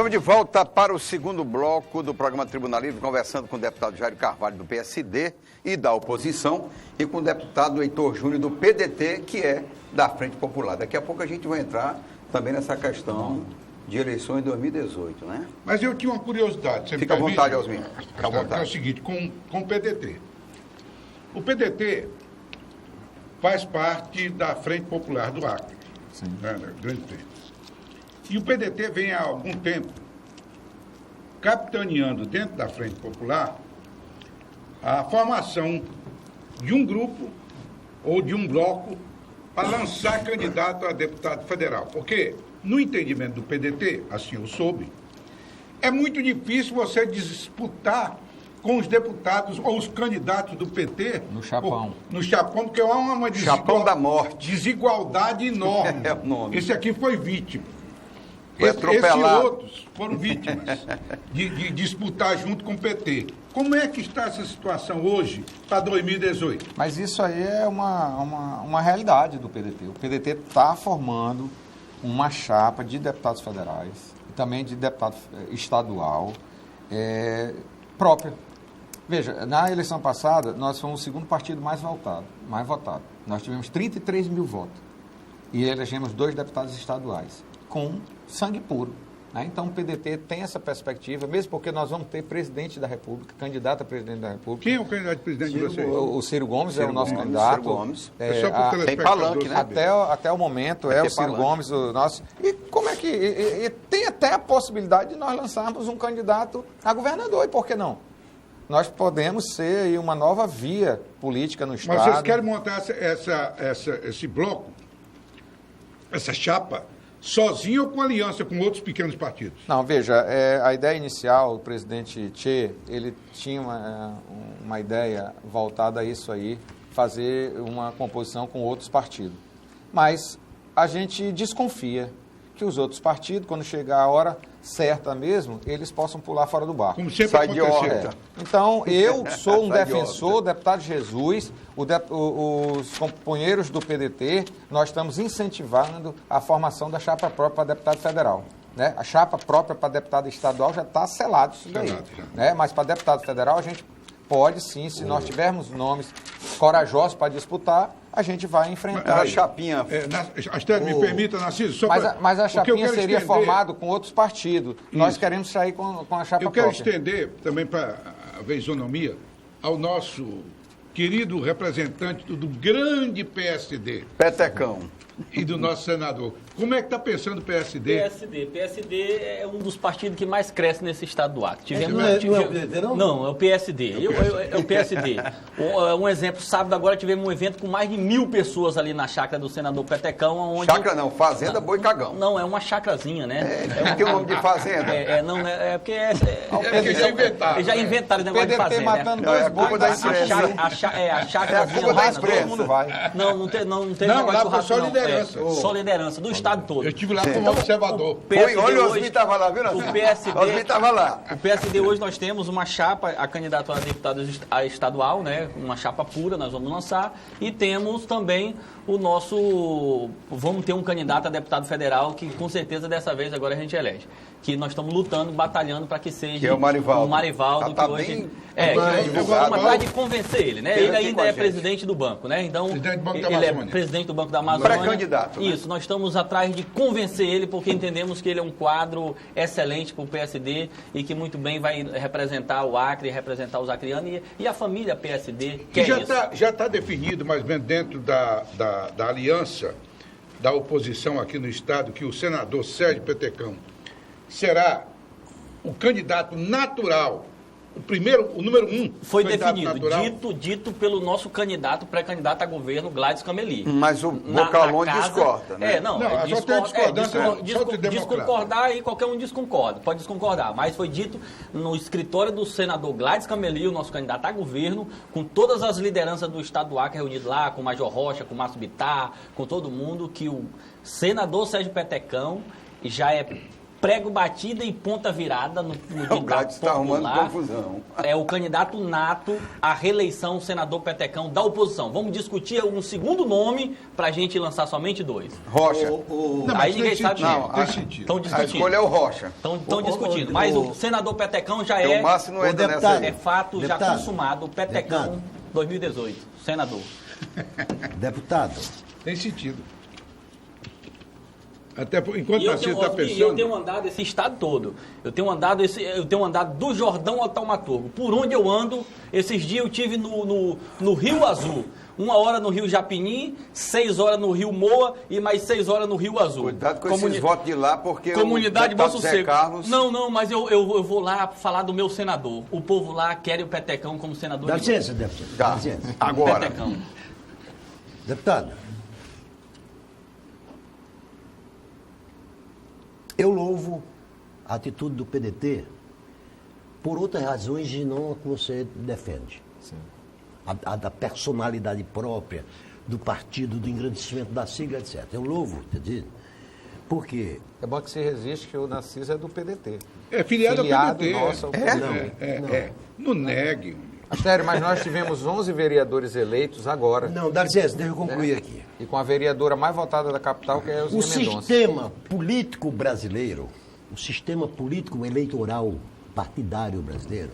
Estamos de volta para o segundo bloco do programa Tribuna Livre, conversando com o deputado Jair Carvalho, do PSD e da oposição, e com o deputado Heitor Júnior, do PDT, que é da Frente Popular. Daqui a pouco a gente vai entrar também nessa questão de eleições em 2018, né? Mas eu tinha uma curiosidade. Fica à vontade, Osmir. Fica à vontade. É o seguinte, com o PDT. O PDT faz parte da Frente Popular do Acre. Sim. Né, grande frente. E o PDT vem há algum tempo capitaneando dentro da Frente Popular a formação de um grupo ou de um bloco para lançar candidato a deputado federal. Porque, no entendimento do PDT, assim eu soube, é muito difícil você disputar com os deputados ou os candidatos do PT... No chapão. No chapão, porque há uma chapão da morte. Desigualdade enorme. É o nome. Esse aqui foi vítima. Esses outros foram vítimas de disputar junto com o PT. Como é que está essa situação hoje para 2018? Mas isso aí é uma realidade do PDT. O PDT está formando uma chapa de deputados federais e também de deputado estadual própria. Veja, na eleição passada, nós fomos o segundo partido mais votado. Nós tivemos 33 mil votos e elegemos 2 deputados estaduais, com sangue puro. Né? Então, o PDT tem essa perspectiva, mesmo porque nós vamos ter presidente da República, candidato a presidente da República. Quem é o candidato a presidente de vocês? O Ciro Gomes é o nosso candidato. Ciro Gomes. Tem palanque, né? Até o momento é o Ciro Gomes, o nosso. E como é que... E tem até a possibilidade de nós lançarmos um candidato a governador, e por que não? Nós podemos ser aí uma nova via política no Estado. Mas vocês querem montar esse bloco, essa chapa, sozinho ou com aliança com outros pequenos partidos? Não, veja, a ideia inicial, o presidente Che, ele tinha uma ideia voltada a isso aí, fazer uma composição com outros partidos. Mas a gente desconfia que os outros partidos, quando chegar a hora certa mesmo, eles possam pular fora do barco. Como sempre aconteceu. Então, eu sou um defensor, deputado Jesus, os companheiros do PDT, nós estamos incentivando a formação da chapa própria para deputado federal. Né? A chapa própria para deputado estadual já está selado isso daí. Né? Mas para deputado federal a gente pode sim, se nós tivermos nomes corajosos para disputar, a gente vai enfrentar. A chapinha. Astrid, me permita, Narciso. Mas a chapinha seria formada com outros partidos. Isso. Nós queremos sair com a chapa própria. Eu quero estender também para a isonomia ao nosso querido representante do grande PSD. Petecão. E do nosso senador. Como é que está pensando o PSD? PSD é um dos partidos que mais cresce nesse estado do Acre. Não é o PDT, não? Não, é o PSD. É o PSD. Um exemplo, sábado agora tivemos um evento com mais de 1.000 pessoas ali na chácara do senador Petecão. Onde chácara não, Fazenda Boi Cagão. Não, é uma chácarazinha, né? Tem o nome de fazenda. Porque já inventaram. Eles já inventaram o negócio de fazenda. Matando 2 bois da chácarazinha lá, todo mundo vai. Não tem negócio de churrasco, só liderança do estado todo. Eu estive lá como observador. Olha, o Osmir estava lá, viu? O PSD, Osmir estava lá. O PSD hoje nós temos uma chapa, a candidato a deputado estadual, né? Uma chapa pura, nós vamos lançar. E temos também vamos ter um candidato a deputado federal que com certeza dessa vez agora a gente elege. Que nós estamos lutando, batalhando para que seja... Que é o Marivaldo. O Marivaldo, que hoje... Vamos atrás de convencer ele, né? Ele ainda é presidente do banco, né? Então, ele é presidente do Banco da Amazônia. Pré-candidato. Isso, nós estamos atrás de convencer ele, porque entendemos que ele é um quadro excelente para o PSD e que muito bem vai representar o Acre, representar os acreanos e a família PSD, que já está definido, mais ou menos, dentro da aliança da oposição aqui no Estado, que o senador Sérgio Petecão será o candidato natural, o número 1. Foi definido, dito pelo nosso pré-candidato a governo, Gladys Cameli. Mas o Bocalone discorda, né? Desconcordar aí, qualquer um pode desconcordar. Mas foi dito no escritório do senador Gladys Cameli, o nosso candidato a governo, com todas as lideranças do estado do Acre reunido lá, com o Major Rocha, com o Márcio Bittar, com todo mundo, que o senador Sérgio Petecão já é prego batida e ponta virada no O Gladys está arrumando popular. confusão. É o candidato nato à reeleição, senador petecão da oposição. Vamos discutir um segundo nome para a gente lançar somente 2. Rocha. Não, mas Aí tem ninguém sabe. sentido, Não, tem a- sentido. Estão A discutindo. escolha é o Rocha. Estão discutindo. Mas o senador petecão já Porque é, o Márcio não Ô, entra deputado. nessa é aí. fato, já Deputado. consumado. O petecão Deputado. 2018. Senador. Deputado, Tem sentido. Até enquanto E eu você tenho, está Osmi, eu pensando... tenho andado esse estado todo. Eu tenho andado do Jordão ao Taumaturgo. Por onde eu ando, esses dias eu tive no Rio Azul. 1 hora no Rio Japini, 6 horas no Rio Moa e mais 6 horas no Rio Azul. Cuidado com esses votos de lá, porque Comunidade o Bom deputado Zé Sossego. Carlos... Não, mas eu vou lá falar do meu senador. O povo lá quer o petecão como senador. dá de licença, deputado. Tá. Dá licença. Agora, petecão. Deputado, eu louvo a atitude do PDT por outras razões e não a que você defende. A da personalidade própria, do partido, do engrandecimento da sigla, etc. Eu louvo, entendeu? Por quê? É bom que se resiste que o Narciso é do PDT. É filiado ao PDT. nosso ao PDT. Não negue. Astério, mas nós tivemos 11 vereadores eleitos agora. Não, dá licença, deixa eu concluir aqui. E com a vereadora mais votada da capital, que é a O Elzinha Mendonça. sistema político brasileiro, o sistema político eleitoral partidário brasileiro,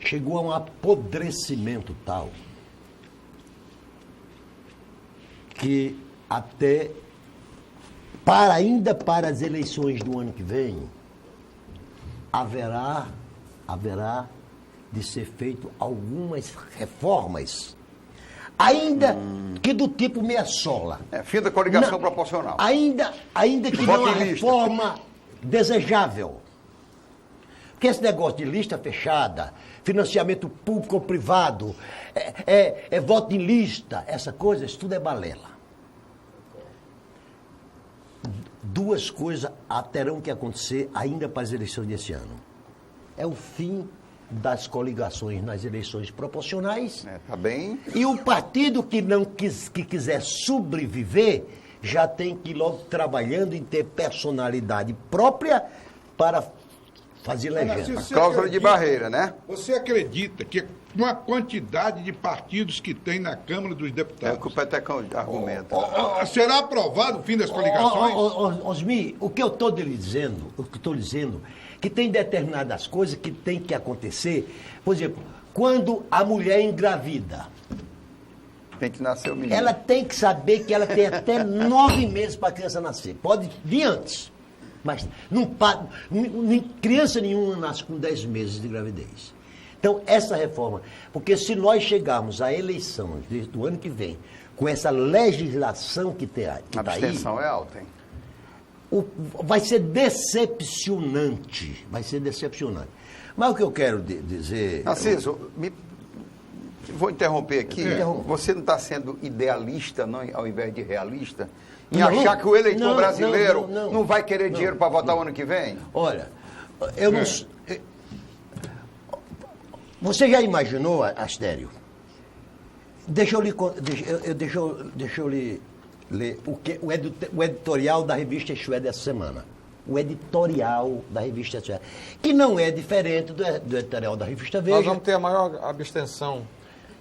chegou a um apodrecimento tal que até ainda para as eleições do ano que vem haverá de ser feito algumas reformas, ainda que do tipo meia sola. fim da coligação Não, proporcional. Ainda que Voto não a em lista. reforma desejável. Porque esse negócio de lista fechada, financiamento público ou privado, voto em lista, essa coisa, isso tudo é balela. Duas coisas terão que acontecer ainda para as eleições desse ano. É o fim das coligações nas eleições proporcionais. Tá bem. E o partido que que quiser sobreviver já tem que ir logo trabalhando em ter personalidade própria para fazer legenda. Você Cláusula de acredita- barreira, né? Você acredita que com a quantidade de partidos que tem na Câmara dos É o Deputados, que o Petecão argumenta. será aprovado o fim das coligações? Osmi, o que eu estou lhe dizendo, que tem determinadas coisas que tem que acontecer. Por exemplo, quando a mulher engravida, Tem que nascer o menino. ela tem que saber que ela tem até 9 meses para a criança nascer. Pode vir antes. Mas criança nenhuma nasce com 10 meses de gravidez. Então, essa reforma, porque se nós chegarmos à eleição do ano que vem, com essa legislação que está A aí, abstenção é alta, hein? vai ser decepcionante. Mas o que eu quero dizer... Narciso, vou interromper aqui. Interrompa. Você não está sendo idealista, não, ao invés de realista? Em Não, achar que o eleitor não, brasileiro não, não vai querer dinheiro para votar o ano que vem? Olha, eu não... Você já imaginou, Astério? Deixa eu lhe ler o editorial da revista Isto É dessa semana. O editorial da revista Isto É, que não é diferente do editorial da revista Nós Veja, vamos ter a maior abstenção.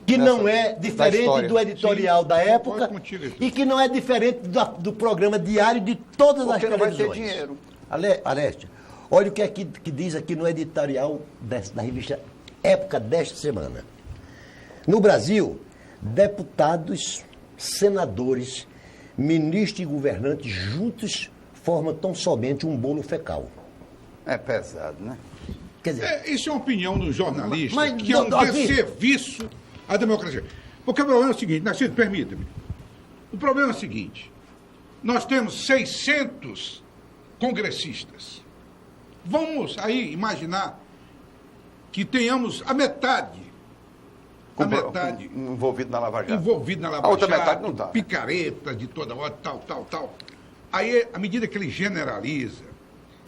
que dessa- não é da diferente história. do editorial da época concordo contigo, Heitor. e que não é diferente do programa diário de todas Porque as não vai ter televisões. dinheiro. Aleste, olha o que é que diz aqui no editorial da revista Época desta semana. No Brasil, deputados, senadores, ministros e governantes juntos formam tão somente um bolo fecal. É pesado, né? Quer dizer, Isso é uma opinião do jornalista, Mas, que é um aqui- desserviço à democracia. Porque o problema é o seguinte, Narciso, permita-me. O problema é o seguinte, nós temos 600 congressistas. Vamos aí imaginar que tenhamos a metade Envolvido na Lava Jato. envolvido na Lava A outra Jato, metade não tá. picareta de toda hora, tal. Aí, à medida que ele generaliza,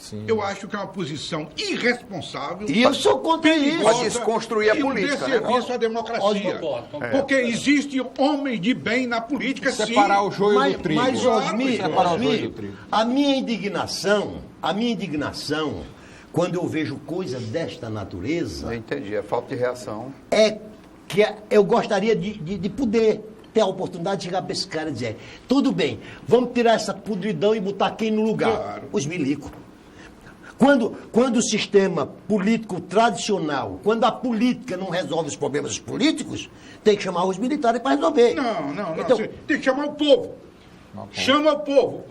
Sim. Eu acho que é uma posição irresponsável. E eu sou contra isso. perigosa Pra desconstruir a e um política, né? desserviço à democracia. Concordo. Porque existem homens de bem na política, sim. Separar o joio do trigo. Mas Osmir, Separar o joio do trigo. a minha indignação, quando eu vejo coisas desta natureza, Eu entendi, é falta de reação. é que eu gostaria de poder ter a oportunidade de chegar para esse cara e dizer, tudo bem, vamos tirar essa podridão e botar quem no lugar? Claro. Os milicos. Quando o sistema político tradicional, quando a política não resolve os problemas políticos, tem que chamar os militares para resolver. Não. Então, Você tem que chamar o povo. Chama o povo.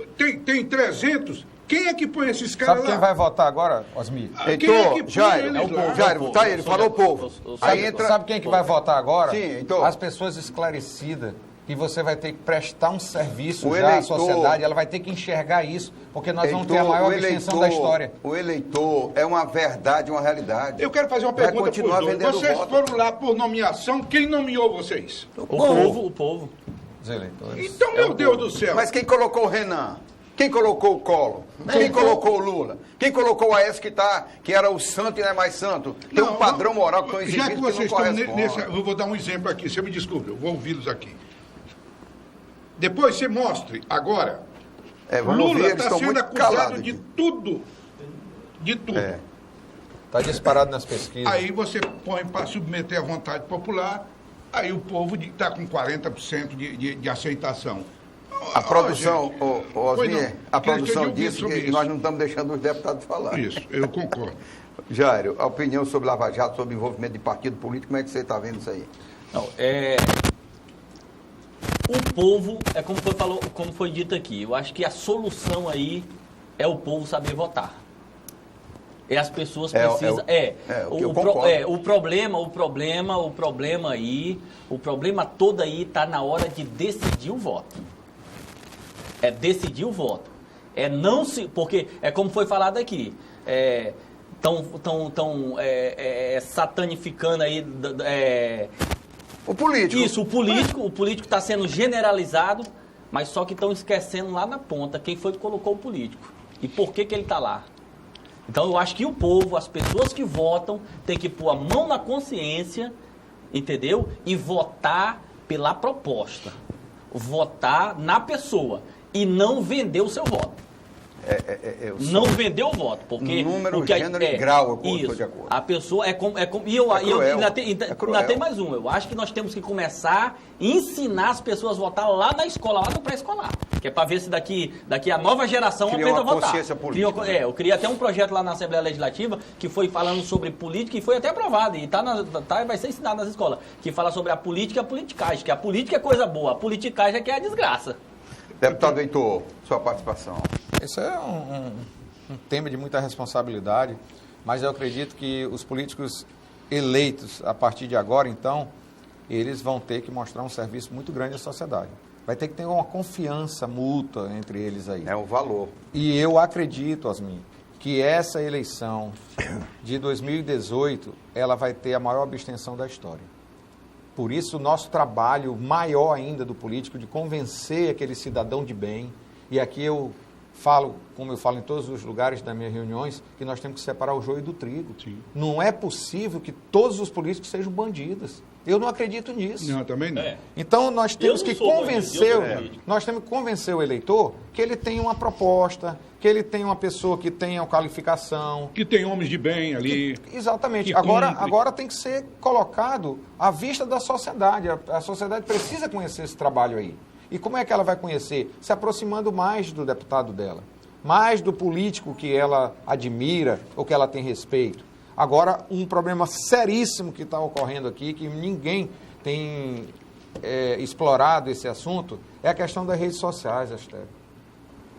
Tem 300. Quem é que põe esses caras Sabe lá? quem vai votar agora, Osmir? Quem é que Heitor, põe Jairo, eles lá? Jairo, tá aí, ele falou o povo. Aí entra... Sabe quem que vai votar agora? Sim, Heitor. As pessoas esclarecidas. Que você vai ter que prestar um serviço O já à eleitor- sociedade, ela vai ter que enxergar isso, porque nós vamos ter a Heitor, maior o abstenção da história. O eleitor é uma verdade, uma realidade. Eu quero fazer uma Vai pergunta para os continuar dois. vendendo Vocês voto. foram lá por nomeação. Quem nomeou vocês? O povo. Os eleitores. Então, meu Deus do céu. Mas quem colocou o Renan? Quem colocou o Collor? Quem colocou o Lula? Quem colocou o Aécio que era o santo e não é mais santo? Tem um padrão moral que estão exigindo Já que vocês não estão corresponde. nesse... Eu vou dar um exemplo aqui, você me desculpe, eu vou ouvi-los aqui. Depois você mostre, agora, Vamos ouvir, Lula eles está estão sendo muito acusado calados de aqui. tudo. De tudo. Está disparado nas pesquisas. Aí você põe para submeter à vontade popular, aí o povo está com 40% de aceitação. A produção, gente, Osmir, a queria produção ouvir disse sobre que isso. nós não estamos deixando os deputados falar. Isso, eu concordo. Jairo, a opinião sobre Lava Jato, sobre envolvimento de partido político, como é que você está vendo isso aí? Não, o povo, é como foi dito aqui, eu acho que a solução aí é o povo saber votar. E as pessoas precisam... O problema todo aí está na hora de decidir o voto. É decidir o voto. É não se... Porque é como foi falado aqui, estão satanificando aí... O político. Isso, o político está sendo generalizado, mas só que estão esquecendo lá na ponta quem foi que colocou o político e por que ele está lá. Então eu acho que o povo, as pessoas que votam, tem que pôr a mão na consciência, entendeu? E votar pela proposta. Votar na pessoa e não vender o seu voto. Não vender o voto, porque... Número, porque gênero e grau, eu estou isso, de acordo. a pessoa é como... cruel. ainda tem mais um. Eu acho que nós temos que começar a ensinar as pessoas a votar lá na escola, lá no pré-escolar. Que é para ver se daqui a nova geração Cria aprende a uma votar. consciência política, né? Eu criei até um projeto lá na Assembleia Legislativa que foi falando sobre política e foi até aprovado. E vai ser ensinado nas escolas. Que fala sobre a política e a politicagem. Que a política é coisa boa, a politicagem é que é a desgraça. Deputado Heitor, sua participação. Isso é um tema de muita responsabilidade, mas eu acredito que os políticos eleitos a partir de agora, então, eles vão ter que mostrar um serviço muito grande à sociedade. Vai ter que ter uma confiança mútua entre eles aí. É um valor. E eu acredito, Osmir, que essa eleição de 2018, ela vai ter a maior abstenção da história. Por isso, o nosso trabalho maior ainda do político de convencer aquele cidadão de bem, e aqui eu falo, como eu falo em todos os lugares das minhas reuniões, que nós temos que separar o joio do trigo. Sim. Não é possível que todos os políticos sejam bandidos. Eu não acredito nisso. Não, também não. Então nós temos Eu que não sou convencer, bandido, eu sou político. nós temos que convencer o eleitor que ele tem uma proposta, que ele tem uma pessoa que tenha qualificação. Que tem homens de bem ali. Exatamente. Que cumpre. Agora tem que ser colocado à vista da sociedade. A sociedade precisa conhecer esse trabalho aí. E como é que ela vai conhecer? Se aproximando mais do deputado dela, mais do político que ela admira ou que ela tem respeito. Agora, um problema seríssimo que está ocorrendo aqui, que ninguém tem explorado esse assunto, é a questão das redes sociais, Astério.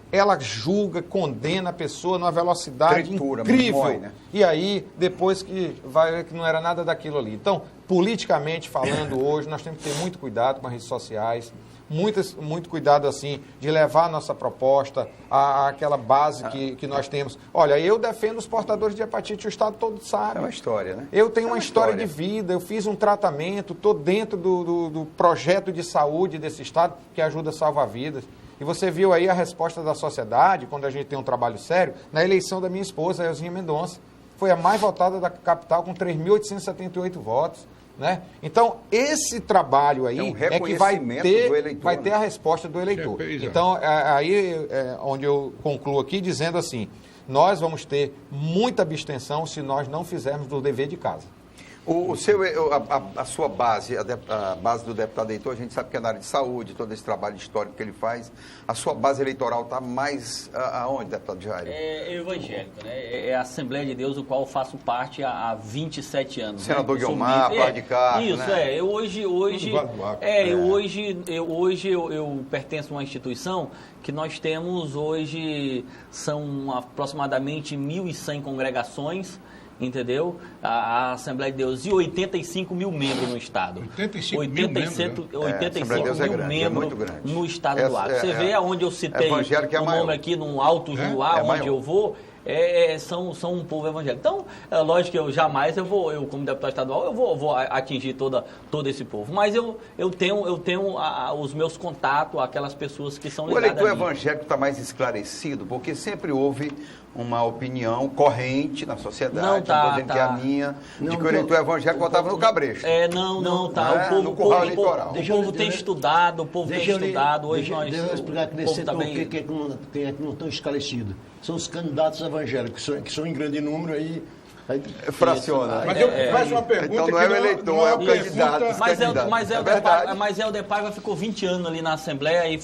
Ela julga, condena a pessoa numa velocidade Tritura, incrível. mói, né? E aí, depois que vai ver que não era nada daquilo ali. Então, politicamente falando hoje, nós temos que ter muito cuidado com as redes sociais, muito cuidado, assim, de levar a nossa proposta àquela base que nós temos. Olha, eu defendo os portadores de hepatite, o Estado todo sabe. É uma história, né? Eu tenho uma história história de vida, eu fiz um tratamento, estou dentro do projeto de saúde desse Estado que ajuda a salvar vidas. E você viu aí a resposta da sociedade, quando a gente tem um trabalho sério, na eleição da minha esposa, Elzinha Mendonça. Foi a mais votada da capital, com 3.878 votos. Né? Então, esse trabalho aí é que vai ter a resposta do eleitor. Então, aí é onde eu concluo aqui dizendo assim, nós vamos ter muita abstenção se nós não fizermos o dever de casa. A sua base, a base do deputado eleitor, a gente sabe que é na área de saúde, todo esse trabalho histórico que ele faz. A sua base eleitoral está mais aonde, deputado Jair? É evangélica, né? É a Assembleia de Deus, do qual eu faço parte há 27 anos. Senador né? Guiomar, Paz de Castro, isso, né? Hoje eu pertenço a uma instituição que nós temos hoje, são aproximadamente 1.100 congregações, entendeu? A Assembleia de Deus e 85 mil membros no Estado. 85 mil membros no Estado do Acre. Você vê aonde eu citei o nome aqui no Alto Juruá, onde eu vou, são um povo evangélico. Então, é lógico que eu como deputado estadual, eu vou atingir todo esse povo. Mas eu tenho os meus contatos, aquelas pessoas que são ligadas a mim. O eleitor evangélico está mais esclarecido, porque sempre houve uma opinião corrente na sociedade, não tá, dizendo que é a minha, de que o eleitor evangélico votava no Cabresto. O povo tem estudado, Deixa eu explicar aqui nesse setor quem é que não estão esclarecidos. São os candidatos evangélicos, que são em grande número aí. Fraciona. Mas eu faço uma pergunta. Então não é o eleitor, é o candidato. Mas Helder Paiva ficou 20 anos ali na Assembleia e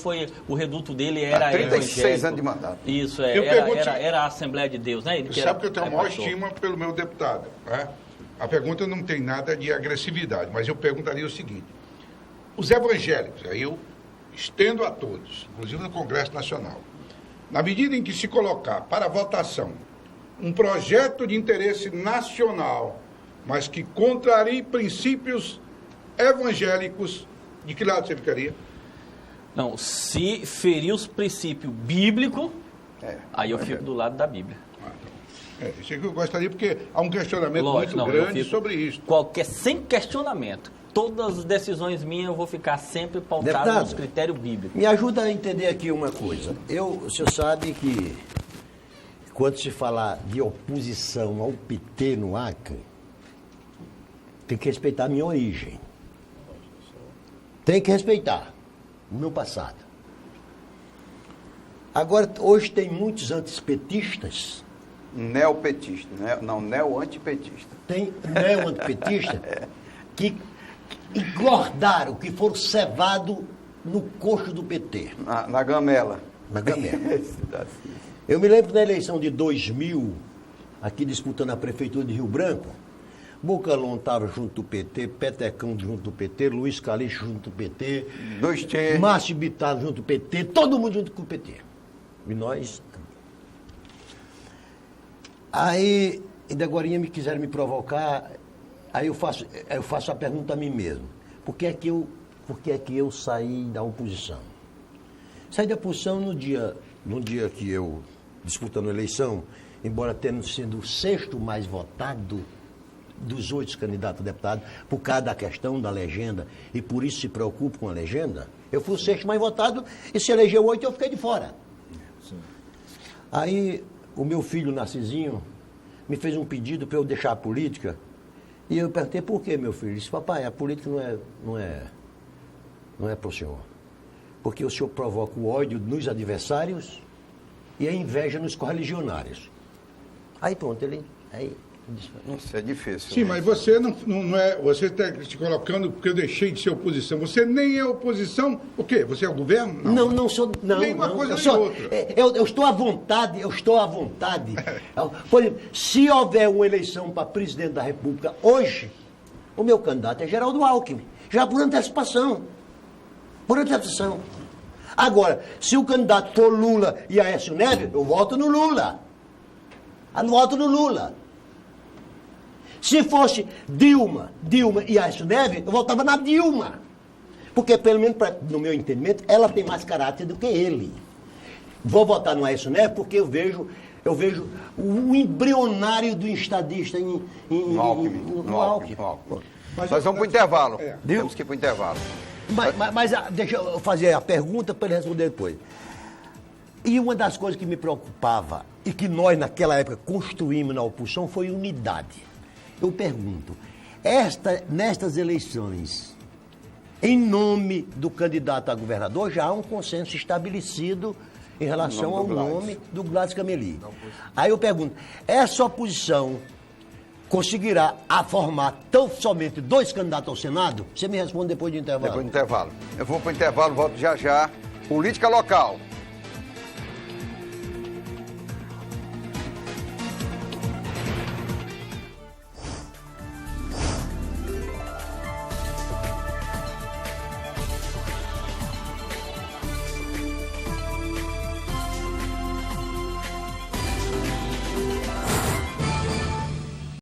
o reduto dele era 36 anos de mandato. Isso, era a Assembleia de Deus, né? Sabe que eu tenho a maior estima pelo meu deputado. Né? A pergunta não tem nada de agressividade, mas eu perguntaria o seguinte. Os evangélicos, aí eu estendo a todos, inclusive no Congresso Nacional, na medida em que se colocar para votação um projeto de interesse nacional, mas que contrarie princípios evangélicos, de que lado você ficaria? Não, se ferir os princípios bíblicos, aí eu fico do lado da Bíblia. Isso é que eu gostaria, porque há um questionamento muito grande sobre isso. Sem questionamento. Todas as decisões minhas eu vou ficar sempre pautado nos critérios bíblicos. Me ajuda a entender aqui uma coisa. O senhor sabe que quando se falar de oposição ao PT no Acre, tem que respeitar a minha origem. Tem que respeitar o meu passado. Agora, hoje tem muitos antipetistas. Neopetistas, né? Não, neo-antipetista. Tem neo-antipetista que engordaram, que foram cevados no coxo do PT. Na gamela. Na gamela. Eu me lembro da eleição de 2000, aqui disputando a prefeitura de Rio Branco, Bocalon estava junto do PT, Petecão junto do PT, Luiz Calixto junto do PT, Márcio Bittar junto do PT, todo mundo junto com o PT. E nós... Aí, ainda agora me quiseram me provocar, aí eu faço a pergunta a mim mesmo. Por que é que eu saí da oposição? Saí da oposição no dia que eu, disputando a eleição, embora tendo sido o 6º mais votado dos 8 candidatos a deputado, por causa da questão da legenda, e por isso se preocupa com a legenda, eu fui o 6º mais votado, e se elegeu 8, eu fiquei de fora. Sim. Aí, o meu filho, Narcisinho, me fez um pedido para eu deixar a política, e eu perguntei, por que, meu filho? Ele disse, papai, a política não é para o senhor. Porque o senhor provoca o ódio nos adversários e a inveja nos correligionários. Aí pronto, Isso é difícil. Sim, mas você não é... Você está se colocando porque eu deixei de ser oposição. Você nem é oposição. O quê? Você é o governo? Não sou... Não, nem uma coisa nem outra. Eu estou à vontade, Por exemplo, se houver uma eleição para presidente da República hoje, o meu candidato é Geraldo Alckmin. Já por antecipação. Agora, se o candidato for Lula e Aécio Neves, eu voto no Lula. Se fosse Dilma e Aécio Neves, eu votava na Dilma. Porque, pelo menos no meu entendimento, ela tem mais caráter do que ele. Vou votar no Aécio Neves porque eu vejo o embrionário do estadista no Alckmin. Nós vamos para o intervalo. Temos que ir para o intervalo. Mas deixa eu fazer a pergunta para ele responder depois. E uma das coisas que me preocupava e que nós, naquela época, construímos na oposição foi unidade. Eu pergunto, nestas eleições, em nome do candidato a governador, já há um consenso estabelecido em relação ao nome do Gladys Cameli. Aí eu pergunto, essa oposição conseguirá formar tão somente 2 candidatos ao Senado? Você me responde depois do intervalo. Depois do intervalo. Eu vou para o intervalo, volto já já. Política local.